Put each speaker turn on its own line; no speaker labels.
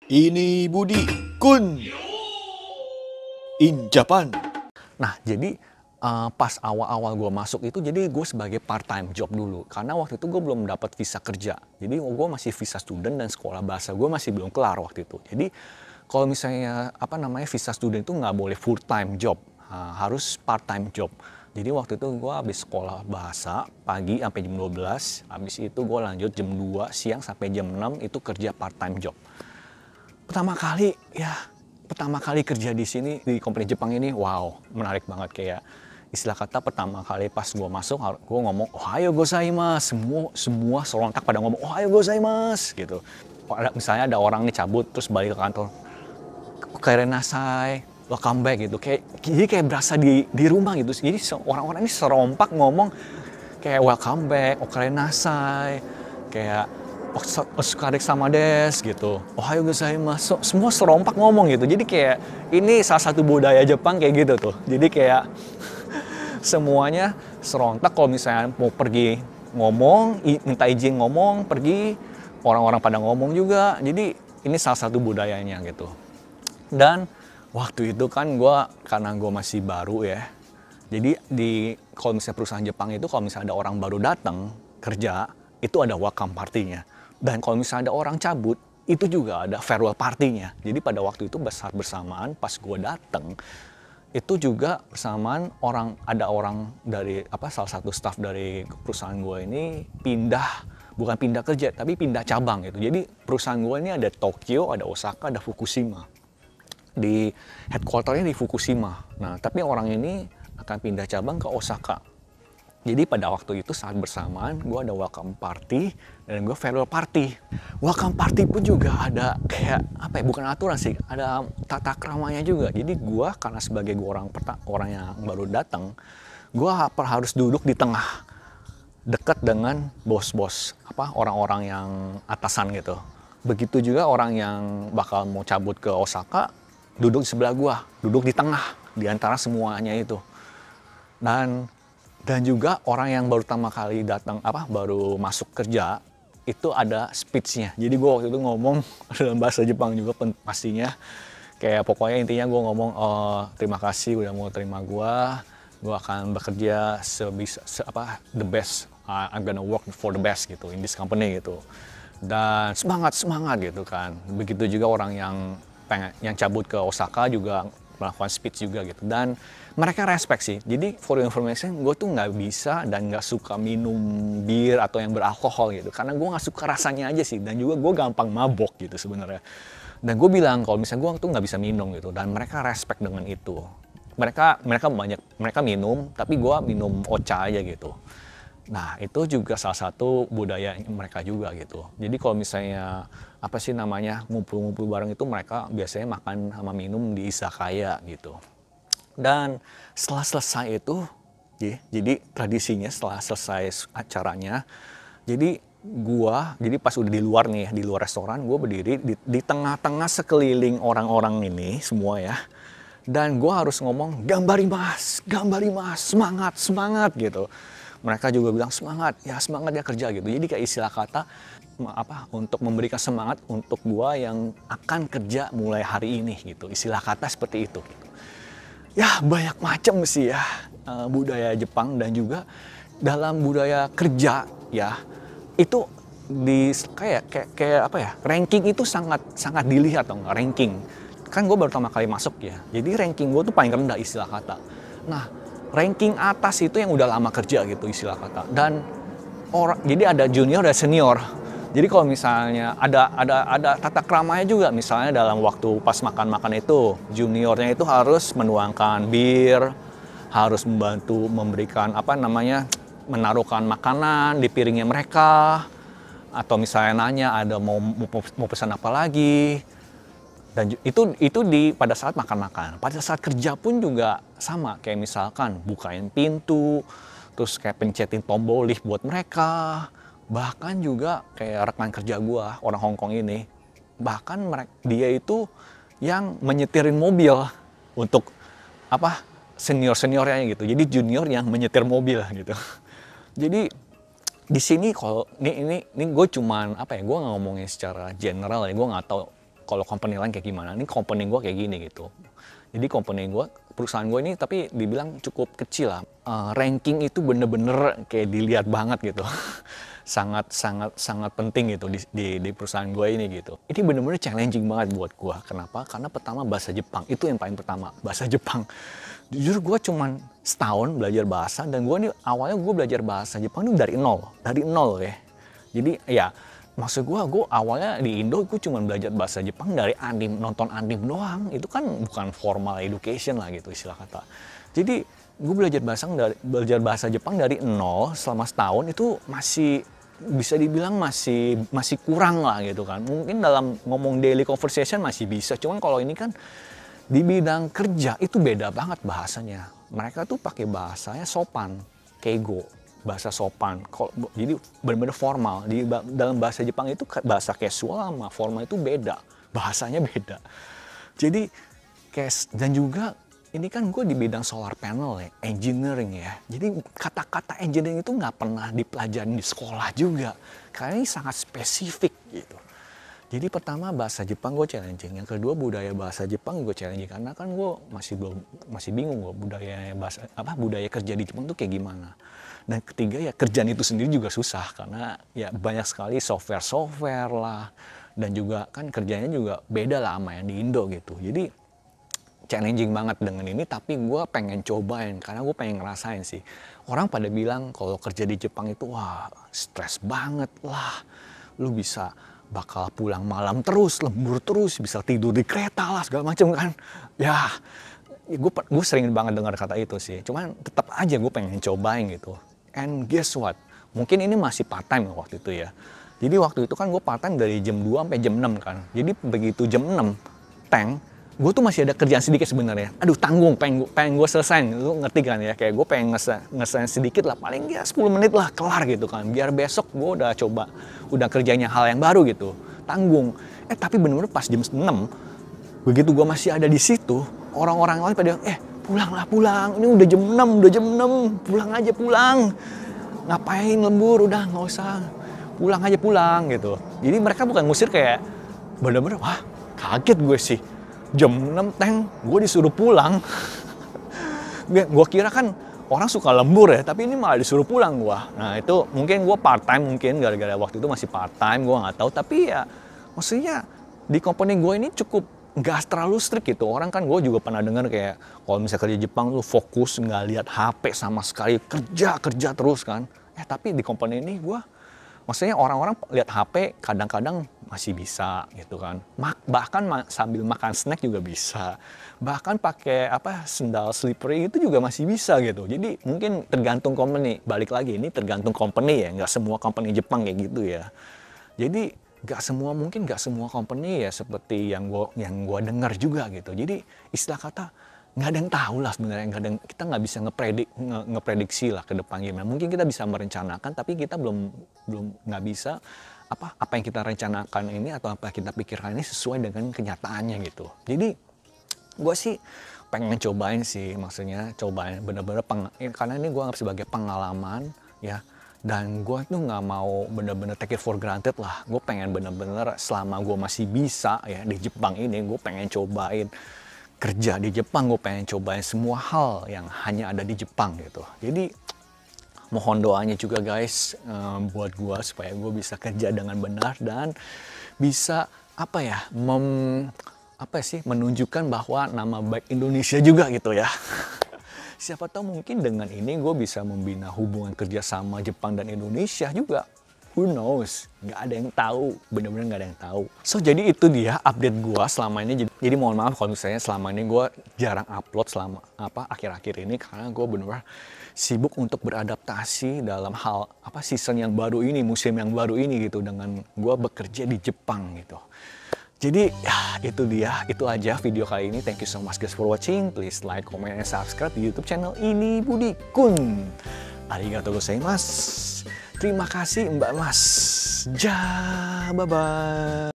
Ini Budi Kun in Japan.
Nah, jadi pas awal-awal gue masuk itu, jadi gue sebagai part-time job dulu. Karena waktu itu gue belum dapat visa kerja. Jadi gue masih visa student dan sekolah bahasa gue masih belum kelar waktu itu. Jadi kalau misalnya visa student itu nggak boleh full-time job, harus part-time job. Jadi waktu itu gue habis sekolah bahasa pagi sampai jam 12, habis itu gue lanjut jam 2 siang sampai jam 6 itu kerja part-time job. Pertama kali kerja di sini di company Jepang ini, wow, menarik banget. Kayak istilah kata pertama kali pas gue masuk, gue ngomong ohayo gozaimasu, semua serontak pada ngomong ohayo gozaimasu gitu. Misalnya ada orang nih cabut terus balik ke kantor, okaere nasai, welcome back gitu. Jadi kayak berasa di rumah gitu. Jadi orang-orang ini serompak ngomong kayak welcome back, okaere nasai, kayak otsukare sama des gitu, ohayo gozaimasu, semua serompak ngomong gitu. Jadi kayak ini salah satu budaya Jepang kayak gitu tuh. Jadi kayak semuanya serontak. Kalau misalnya mau pergi ngomong, minta izin ngomong, pergi, orang-orang pada ngomong juga. Jadi ini salah satu budayanya gitu. Dan waktu itu kan karena gue masih baru ya, jadi kalau misalnya perusahaan Jepang itu kalau misalnya ada orang baru datang kerja, itu ada welcome party-nya. Dan kalau misalnya ada orang cabut, itu juga ada farewell party-nya. Jadi pada waktu itu bersamaan pas gue datang, itu juga bersamaan ada orang dari salah satu staff dari perusahaan gue ini bukan pindah kerja, tapi pindah cabang gitu. Jadi perusahaan gue ini ada Tokyo, ada Osaka, ada Fukushima. Di headquarter-nya di Fukushima. Nah, tapi orang ini akan pindah cabang ke Osaka. Jadi pada waktu itu saat bersamaan gue ada welcome party dan gue farewell party. Welcome party pun juga ada kayak bukan aturan sih, ada tata keramanya juga. Jadi gue karena sebagai orang yang baru datang, gue harus duduk di tengah, dekat dengan bos-bos, orang-orang yang atasan gitu. Begitu juga orang yang bakal mau cabut ke Osaka, duduk di sebelah gue, duduk di tengah, di antara semuanya itu. Dan juga orang yang baru pertama kali datang, baru masuk kerja, itu ada speech-nya. Jadi gue waktu itu ngomong dalam bahasa Jepang juga pastinya. Kayak pokoknya intinya gue ngomong, terima kasih udah mau terima gue akan bekerja the best, I'm gonna work for the best gitu, in this company gitu. Dan semangat gitu kan. Begitu juga orang yang cabut ke Osaka juga melakukan speech juga gitu. Dan mereka respect sih. Jadi for your information, gue tuh nggak bisa dan nggak suka minum bir atau yang beralkohol gitu. Karena gue nggak suka rasanya aja sih. Dan juga gue gampang mabok gitu sebenarnya. Dan gue bilang kalau misalnya gue tuh nggak bisa minum gitu. Dan mereka respect dengan itu. Mereka minum, tapi gue minum ocha aja gitu. Nah, itu juga salah satu budaya mereka juga gitu. Jadi kalau misalnya ngumpul-ngumpul bareng itu mereka biasanya makan sama minum di izakaya gitu. Dan setelah selesai itu, jadi tradisinya setelah selesai acaranya, jadi pas udah di luar restoran, gue berdiri di tengah-tengah sekeliling orang-orang ini semua ya. Dan gue harus ngomong gambarimasu, semangat gitu. Mereka juga bilang semangat ya kerja gitu. Jadi kayak istilah kata untuk memberikan semangat untuk gue yang akan kerja mulai hari ini gitu. Istilah kata seperti itu. Ya banyak macam sih ya budaya Jepang. Dan juga dalam budaya kerja ya itu ranking itu sangat dilihat ranking. Kan gue baru pertama kali masuk ya, jadi ranking gue tuh paling rendah istilah kata. Nah, ranking atas itu yang udah lama kerja gitu istilah kata. Dan jadi ada junior dan senior. Jadi kalau misalnya ada tata keramanya juga, misalnya dalam waktu pas makan itu, juniornya itu harus menuangkan bir, harus membantu memberikan menaruhkan makanan di piringnya mereka, atau misalnya nanya ada mau pesan apa lagi. Dan itu pada saat makan-makan. Pada saat kerja pun juga sama, kayak misalkan bukain pintu, terus kayak pencetin tombol lift buat mereka. Bahkan juga kayak rekan kerja gua, orang Hong Kong ini, bahkan dia itu yang menyetirin mobil untuk senior-seniornya gitu. Jadi junior yang menyetir mobil gitu. Jadi di sini kalau ini gue cuman gue nggak ngomongin secara general ya, gue nggak tahu kalau company lain kayak gimana. Ini company gue kayak gini gitu. Jadi company gue, perusahaan gue ini tapi dibilang cukup kecil lah. Ranking itu bener-bener kayak dilihat banget gitu. sangat penting gitu di perusahaan gue ini gitu. Ini bener-bener challenging banget buat gue. Kenapa? Karena pertama bahasa Jepang. Itu yang paling pertama, bahasa Jepang. Jujur gue cuman setahun belajar bahasa, dan gue nih awalnya gue belajar bahasa Jepang itu dari nol ya. Jadi ya maksud gue awalnya di Indo gue cuma belajar bahasa Jepang dari anime, nonton anime doang. Itu kan bukan formal education lah gitu istilah kata. Jadi gue belajar bahasa Jepang dari nol selama setahun itu masih bisa dibilang masih kurang lah gitu kan. Mungkin dalam ngomong daily conversation masih bisa, cuman kalau ini kan di bidang kerja itu beda banget bahasanya. Mereka tuh pakai bahasanya sopan, keigo, bahasa sopan. Jadi benar-benar formal. Dalam bahasa Jepang itu bahasa casual sama formal itu beda, bahasanya beda. Jadi dan juga ini kan gue di bidang solar panel ya, engineering ya. Jadi kata-kata engineering itu nggak pernah dipelajarin di sekolah juga. Karena ini sangat spesifik gitu. Jadi pertama bahasa Jepang gue challenging. Yang kedua budaya bahasa Jepang gue challenging. Karena kan gue masih bingung gue budaya kerja di Jepang tuh kayak gimana. Dan ketiga ya kerjaan itu sendiri juga susah. Karena ya banyak sekali software lah. Dan juga kan kerjanya juga beda lah sama yang di Indo gitu. Jadi challenging banget dengan ini, tapi gue pengen cobain karena gue pengen ngerasain sih. Orang pada bilang kalau kerja di Jepang itu wah stres banget lah, lu bisa bakal pulang malam terus, lembur terus, bisa tidur di kereta lah segala macam kan. Ya gue sering banget dengar kata itu sih. Cuman tetap aja gue pengen cobain gitu. And guess what? Mungkin ini masih part time waktu itu ya. Jadi waktu itu kan gue part time dari jam 2 sampai jam 6 kan. Jadi begitu jam 6 gue tuh masih ada kerjaan sedikit sebenarnya. Aduh tanggung, pengen gue selesain. Lu ngerti kan ya, kayak gue pengen ngesain sedikit lah. Paling ya 10 menit lah kelar gitu kan. Biar besok gue udah kerjanya hal yang baru gitu. Tanggung. Tapi bener-bener pas jam 6, begitu gue masih ada di situ, orang-orang lain pada pulang. Ini udah jam 6, pulang aja pulang. Ngapain lembur, udah nggak usah. Pulang aja pulang gitu. Jadi mereka bukan ngusir kayak bener-bener, wah kaget gue sih. Jam 6 gue disuruh pulang. Gue kira kan orang suka lembur ya, tapi ini malah disuruh pulang gue. Nah itu mungkin gue part time, mungkin gara-gara waktu itu masih part time, gue nggak tahu. Tapi ya maksudnya di company gue ini cukup gak terlalu strict gitu. Orang kan gue juga pernah dengar kayak kalau misalnya kerja Jepang lu fokus nggak lihat HP sama sekali, kerja terus kan. Tapi di company ini gue maksudnya orang-orang lihat HP kadang-kadang masih bisa gitu kan. Bahkan sambil makan snack juga bisa. Bahkan pakai sendal slippery itu juga masih bisa gitu. Jadi mungkin tergantung company. Balik lagi ini tergantung company ya. Nggak semua company Jepang kayak gitu ya. Jadi mungkin nggak semua company ya seperti yang gua dengar juga gitu. Jadi istilah kata nggak ada yang tahu lah sebenarnya, kita nggak bisa ngeprediksi lah ke depan gimana. Mungkin kita bisa merencanakan, tapi kita belum nggak bisa apa yang kita rencanakan ini atau apa yang kita pikirkan ini sesuai dengan kenyataannya gitu. Jadi gue sih pengen cobain sih, maksudnya cobain bener-bener karena ini gue anggap sebagai pengalaman ya. Dan gue tuh nggak mau bener-bener take it for granted lah. Gue pengen bener-bener selama gue masih bisa ya di Jepang ini, gue pengen cobain kerja di Jepang, gue pengen cobain semua hal yang hanya ada di Jepang gitu. Jadi mohon doanya juga guys buat gue supaya gue bisa kerja dengan benar dan bisa menunjukkan bahwa nama baik Indonesia juga gitu ya. Siapa tahu mungkin dengan ini gue bisa membina hubungan kerja sama Jepang dan Indonesia juga. Who knows? Nggak ada yang tahu, bener-bener nggak ada yang tahu. So jadi itu dia update gue selama ini. Jadi mohon maaf kalau misalnya selama ini gue jarang upload selama akhir-akhir ini karena gue bener-bener sibuk untuk beradaptasi dalam hal season yang baru ini, musim yang baru ini gitu dengan gue bekerja di Jepang gitu. Jadi ya itu aja video kali ini. Thank you so much guys for watching. Please like, comment, and subscribe di YouTube channel ini Budi Kun. Arigatou gozaimasu. Terima kasih Mbak Mas. Bye-bye.